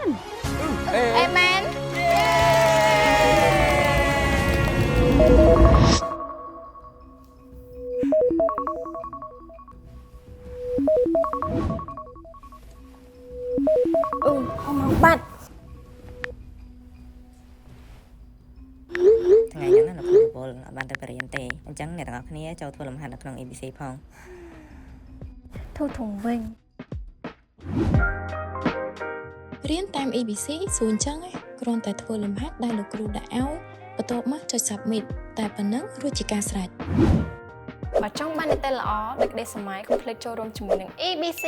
បានអេមែនអមបាត់ ថ្ងៃហ្នឹងនៅក្នុងប្រព័ន្ធអត់បានទៅបរិញ្ញាទេអញ្ចឹងអ្នកទាំងអស់គ្នាចូលធ្វើលំហាត់នៅក្នុង ABC ផង ធូរធំវិញ រៀនតាម ABC សួរអញ្ចឹងគ្រាន់តែធ្វើលំហាត់ដែលលោកគ្រូដាក់ឲ្យបន្ទាប់មកចុច submit តែប៉ុណ្ណឹងរួចជាការស្រេច បើចង់បាននីតិល្អដូចក្តីសម័យកុំភ្លេចចូលរួមជាមួយនឹង ABC